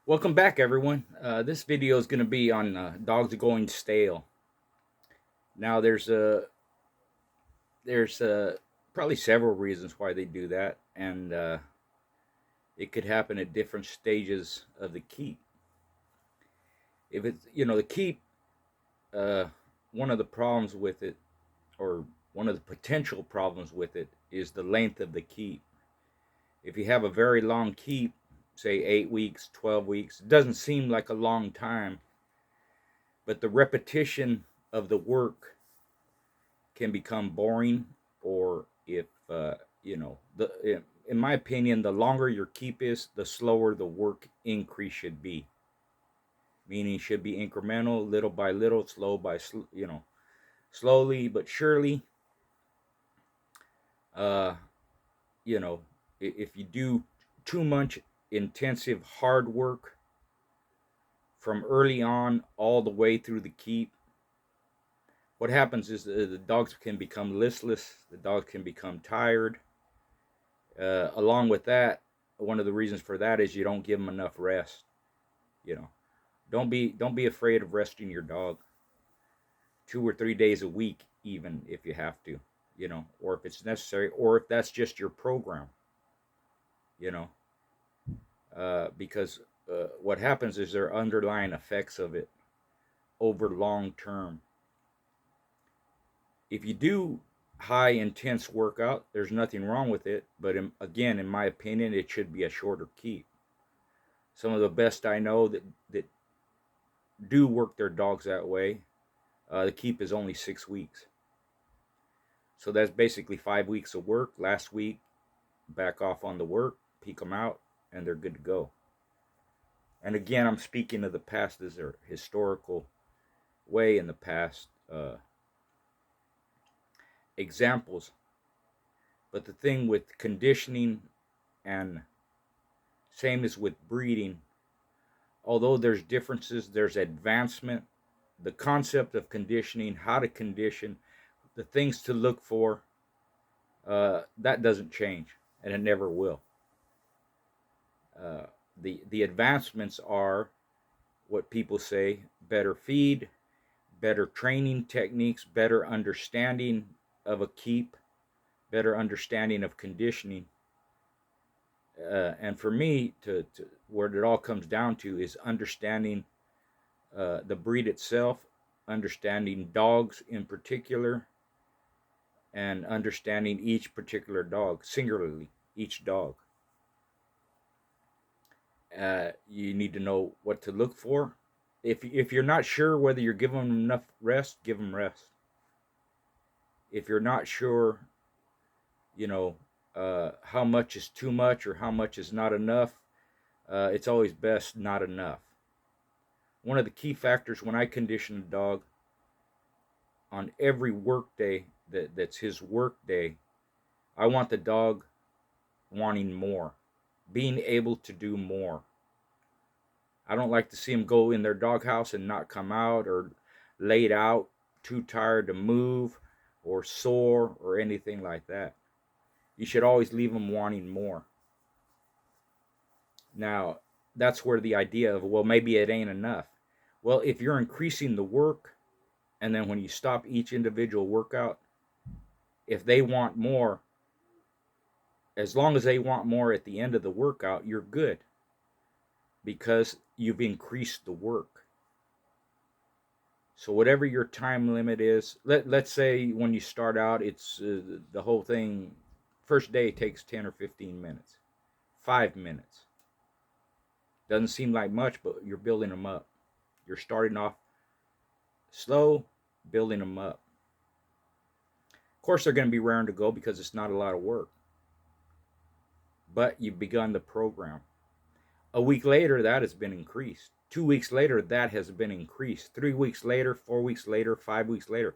Welcome back, everyone. This video is going to be on dogs going stale. Now, there's probably several reasons why they do that, and it could happen at different stages of the keep. If it's the keep, uh, one of the problems with it, or one of the potential problems with it, is the length of the keep. If you have a very long keep, say 8 weeks, 12 weeks, it doesn't seem like a long time, but the repetition of the work can become boring, or if in my opinion, the longer your keep is, the slower the work increase should be. Meaning, it should be incremental, little by little, slowly but surely. uh if you do too much intensive hard work from early on all the way through the keep, what happens is the dogs can become listless, the dogs can become tired. Along with that, one of the reasons for that is you don't give them enough rest. You know, don't be afraid of resting your dog 2 or 3 days a week, even if you have to. Or if it's necessary, or if that's just your program. You know, because what happens is there are underlying effects of it over long term. If you do high intense workout, there's nothing wrong with it, but again, in my opinion, it should be a shorter keep. Some of the best I know that do work their dogs that way, the keep is only 6 weeks. So that's basically 5 weeks of work. Last week, back off on the work, peek them out, and they're good to go. And again, I'm speaking of the past as their historical way in the past examples. But the thing with conditioning, and same as with breeding, although there's differences, there's advancement. The concept of conditioning, how to condition, the things to look for, that doesn't change, and it never will. The advancements are what people say: better feed, better training techniques, better understanding of a keep, better understanding of conditioning. And for me, to where it all comes down to is understanding the breed itself, understanding dogs in particular, and understanding each particular dog, singularly, each dog. You need to know what to look for. If you're not sure whether you're giving them enough rest, give them rest. If you're not sure, how much is too much or how much is not enough, it's always best not enough. One of the key factors when I condition a dog, on every work day that's his work day, I want the dog wanting more, being able to do more. I don't like to see them go in their doghouse and not come out, or laid out, too tired to move, or sore, or anything like that. You should always leave them wanting more. Now, that's where the idea of, well, maybe it ain't enough. Well, if you're increasing the work, and then when you stop each individual workout, if they want more, as long as they want more at the end of the workout, you're good, because you've increased the work. So whatever your time limit is, let's say when you start out, it's the whole thing, first day takes 10 or 15 minutes, 5 minutes. Doesn't seem like much, but you're building them up. You're starting off slow, building them up. Of course, they're going to be raring to go because it's not a lot of work, but you've begun the program. A week later, that has been increased. 2 weeks later, that has been increased. 3 weeks later, 4 weeks later, 5 weeks later,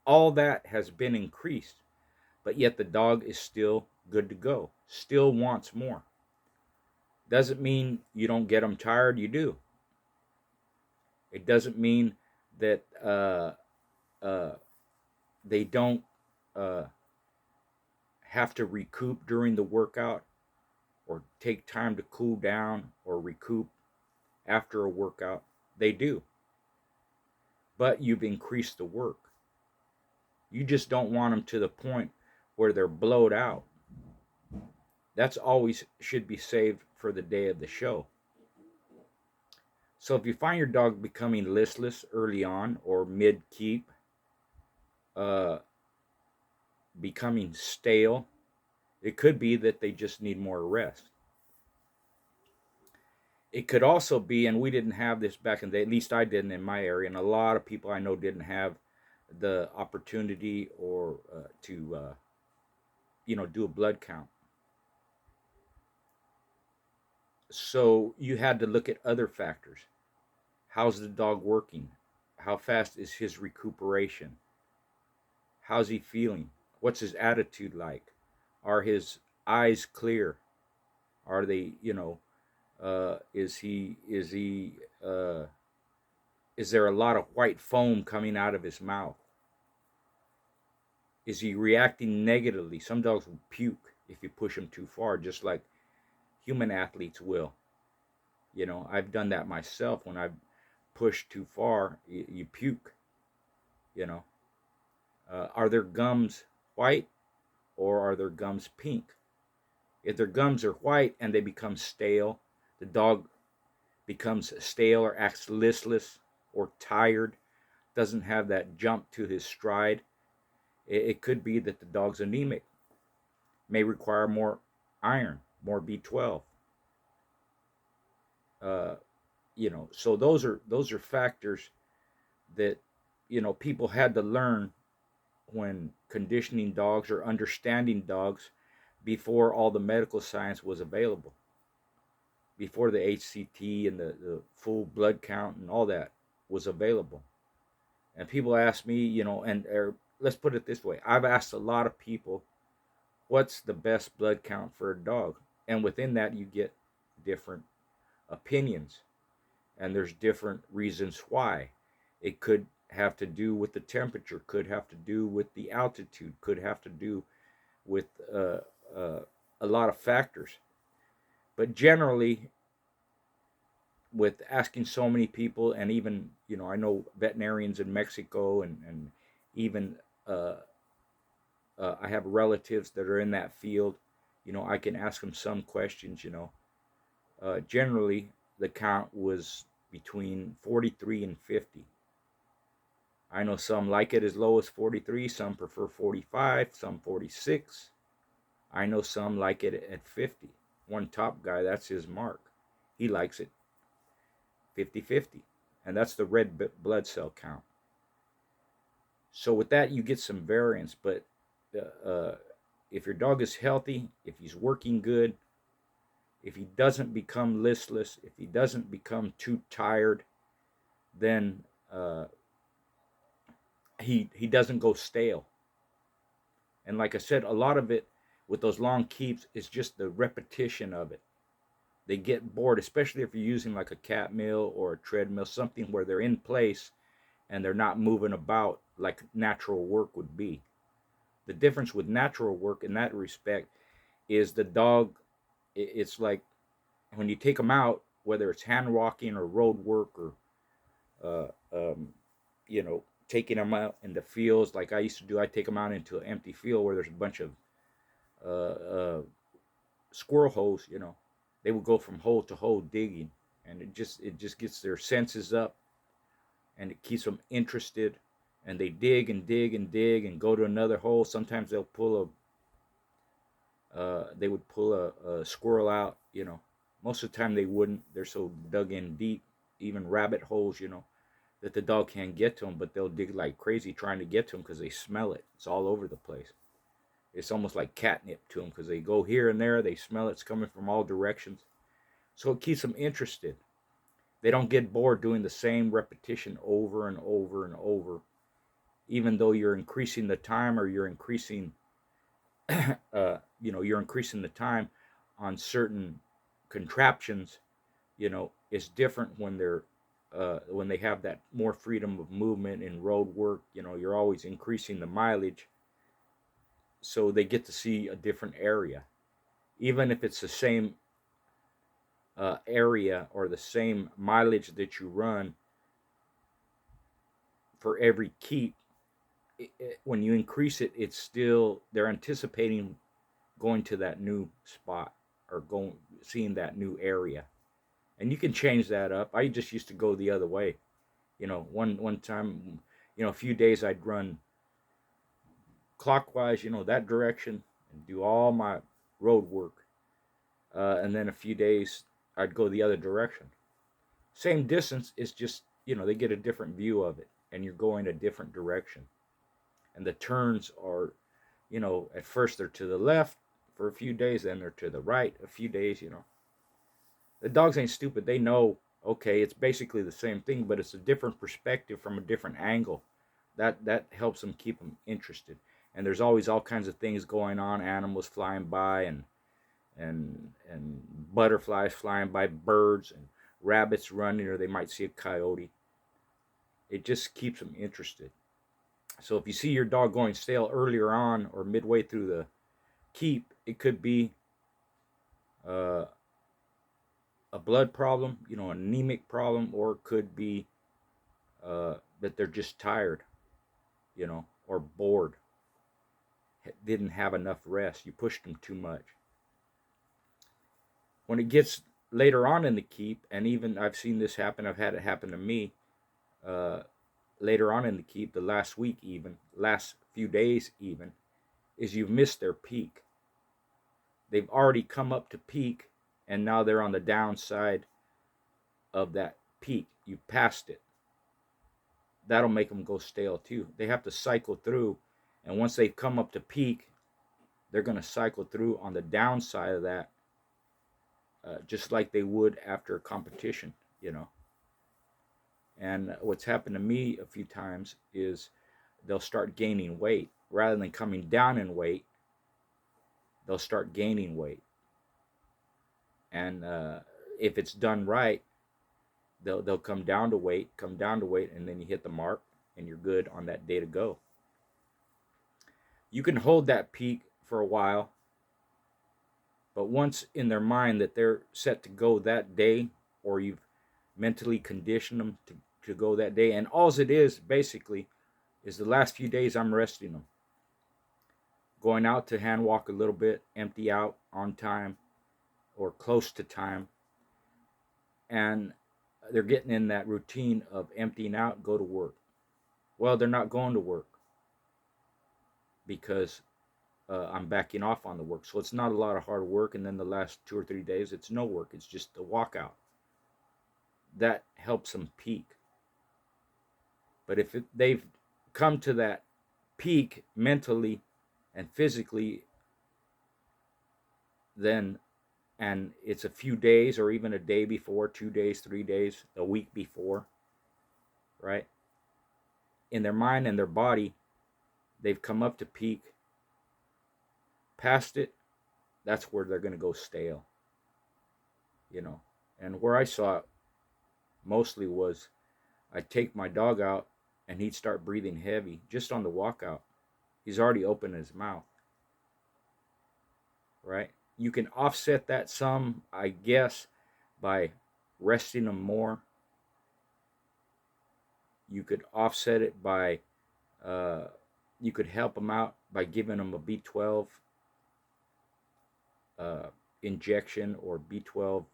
all that has been increased. But yet the dog is still good to go, still wants more. Doesn't mean you don't get them tired, you do. It doesn't mean that they don't have to recoup during the workout, or take time to cool down or recoup. after a workout, they do. But you've increased the work. You just don't want them to the point where they're blowed out. That's always should be saved for the day of the show. So if you find your dog becoming listless early on or mid keep, uh, becoming stale, it could be that they just need more rest. It could also be, and we didn't have this back in the day, at least I didn't in my area, and a lot of people I know didn't have the opportunity or to do a blood count. So you had to look at other factors. How's the dog working? How fast is his recuperation? How's he feeling? What's his attitude like? Are his eyes clear? Are they, uh, is there a lot of white foam coming out of his mouth? Is he reacting negatively? Some dogs will puke if you push them too far, just like human athletes will. I've done that myself. When I've pushed too far, you puke. Are their gums white or are their gums pink? If their gums are white and they become stale, the dog becomes stale or acts listless or tired, doesn't have that jump to his stride, it could be that the dog's anemic, may require more iron, more B12. Uh, so those are factors that people had to learn when conditioning dogs or understanding dogs before all the medical science was available, before the HCT and the full blood count and all that was available. And people ask me, let's put it this way, I've asked a lot of people, what's the best blood count for a dog? And within that, you get different opinions, and there's different reasons why. It could have to do with the temperature, could have to do with the altitude, could have to do with a lot of factors. But generally, with asking so many people, and even I know veterinarians in Mexico, and even I have relatives that are in that field. I can ask them some questions. Generally, the count was between 43 and 50. I know some like it as low as 43, some prefer 45, some 46. I know some like it at 50. One top guy, that's his mark. He likes it 50-50, and that's the red blood cell count. So with that, you get some variance, but if your dog is healthy, if he's working good, if he doesn't become listless, if he doesn't become too tired, then he doesn't go stale. And like I said, a lot of it with those long keeps is just the repetition of it. They get bored, especially if you're using like a cat mill or a treadmill, something where they're in place and they're not moving about like natural work would be. The difference with natural work in that respect is the dog, it's like when you take them out, whether it's hand walking or road work or, taking them out in the fields like I used to do. I take them out into an empty field where there's a bunch of squirrel holes. They would go from hole to hole digging, and it just gets their senses up, and it keeps them interested, and they dig and dig and dig and go to another hole. Sometimes they would pull a squirrel out. Most of the time they wouldn't. They're so dug in deep, even rabbit holes. That the dog can't get to them, but they'll dig like crazy trying to get to them because they smell it. It's all over the place. It's almost like catnip to them because they go here and there. They smell it's coming from all directions. So it keeps them interested. They don't get bored doing the same repetition over and over and over, even though you're increasing the time or you're increasing, you're increasing the time on certain contraptions. It's different when when they have that more freedom of movement in road work. You're always increasing the mileage, so they get to see a different area, even if it's the same area or the same mileage that you run for every keep, when you increase it, it's still they're anticipating going to that new spot or going seeing that new area, and you can change that up. I just used to go the other way. One time, a few days I'd run clockwise, that direction, and do all my road work, and then a few days I'd go the other direction. Same distance, it's just they get a different view of it, and you're going a different direction, and the turns are, at first they're to the left for a few days, then they're to the right a few days. The dogs ain't stupid. They know, okay, it's basically the same thing, but it's a different perspective from a different angle. That helps them keep them interested. And there's always all kinds of things going on, animals flying by, and butterflies flying by, birds and rabbits running, or they might see a coyote. It just keeps them interested. So if you see your dog going stale earlier on or midway through the keep, it could be uh, a blood problem, an anemic problem, or it could be that they're just tired, or bored, didn't have enough rest. You pushed them too much. When it gets later on in the keep, and even I've seen this happen, I've had it happen to me, uh, later on in the keep, the last week even, last few days even, is you've missed their peak. They've already come up to peak, and now they're on the downside of that peak. You passed it. That'll make them go stale too. They have to cycle through, and once they've come up to peak, they're going to cycle through on the downside of that, just like they would after a competition. And what's happened to me a few times is they'll start gaining weight. Rather than coming down in weight, they'll start gaining weight. And if it's done right, they'll come down to weight, and then you hit the mark, and you're good on that day to go. You can hold that peak for a while, but once in their mind that they're set to go that day, or you've mentally conditioned them to go that day, and all it is basically is the last few days I'm resting them, going out to hand walk a little bit, empty out on time or close to time, and they're getting in that routine of emptying out, go to work. Well, they're not going to work because I'm backing off on the work. So it's not a lot of hard work, and then the last 2 or 3 days it's no work, it's just a walkout. That helps them peak. But if they've come to that peak mentally and physically, then, and it's a few days or even a day before, 2 days, 3 days, a week before, right? In their mind and their body, they've come up to peak. Past it, that's where they're going to go stale. And where I saw it mostly was I'd take my dog out and he'd start breathing heavy just on the walkout. He's already opened his mouth, right? You can offset that some, I guess, by resting them more. You could offset it by, you could help them out by giving them a B12 injection or B12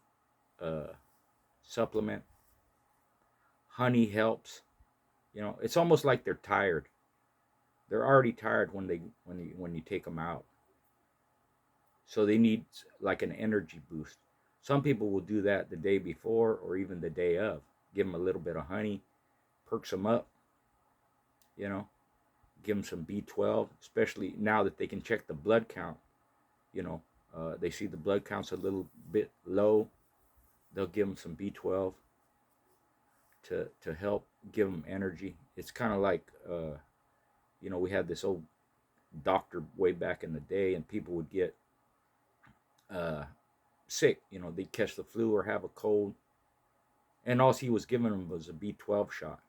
supplement. Honey helps. It's almost like they're tired. They're already tired when you take them out. So they need like an energy boost. Some people will do that the day before or even the day of. Give them a little bit of honey, perks them up. Give them some B12, especially now that they can check the blood count. They see the blood count's a little bit low. They'll give them some B12 to help give them energy. It's kind of like, we had this old doctor way back in the day, and people would get sick. They'd catch the flu or have a cold, and all he was giving them was a B12 shot.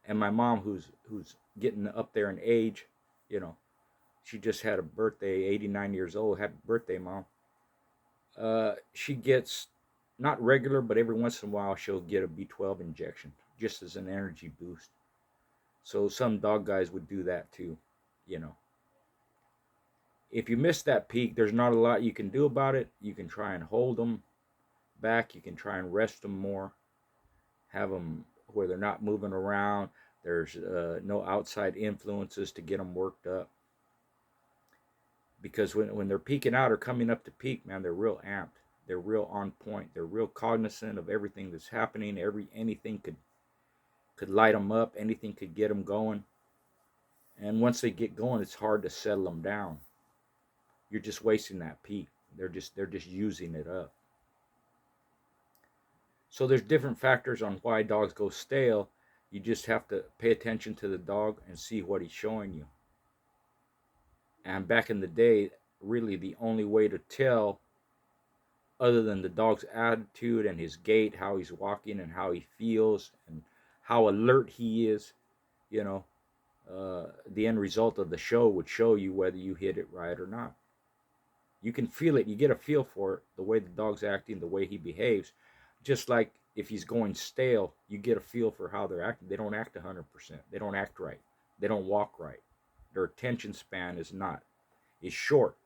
And my mom, who's getting up there in age, she just had a birthday, 89 years old. Happy birthday, Mom. She gets not regular, but every once in a while she'll get a B12 injection just as an energy boost. So some dog guys would do that too, you know. If you miss that peak, there's not a lot you can do about it. You can try and hold them back. You can try and rest them more, have them where they're not moving around. There's no outside influences to get them worked up. Because when they're peaking out or coming up to peak, man, they're real amped. They're real on point. They're real cognizant of everything that's happening. Anything could light them up. Anything could get them going. And once they get going, it's hard to settle them down. You're just wasting that peak. They're just using it up. So there's different factors on why dogs go stale. You just have to pay attention to the dog and see what he's showing you. And back in the day, really the only way to tell, other than the dog's attitude and his gait, how he's walking and how he feels and how alert he is, you know, the end result of the show would show you whether you hit it right or not. You can feel it. You get a feel for it, the way the dog's acting, the way he behaves. Just like if he's going stale, you get a feel for how they're acting. They don't act 100%. They don't act right. They don't walk right. Their attention span is short.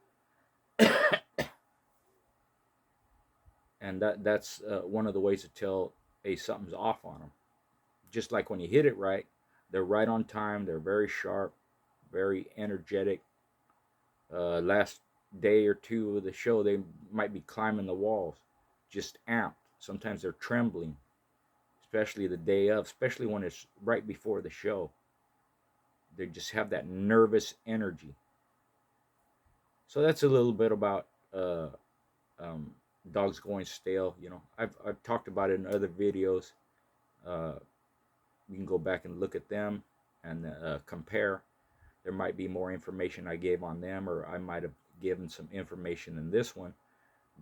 And that's one of the ways to tell, hey, something's off on them. Just like when you hit it right, they're right on time. They're very sharp, very energetic. Last day or two of the show, they might be climbing the walls, just amped. Sometimes they're trembling, especially the day of, especially when it's right before the show. They just have that nervous energy. So that's a little bit about dogs going stale. You know, I've talked about it in other videos. You can go back and look at them and compare. There might be more information I gave on them, or I might have given some information in this one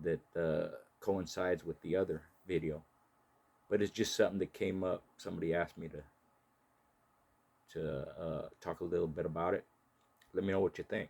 that coincides with the other video. But it's just something that came up. Somebody asked me to talk a little bit about it. Let me know what you think.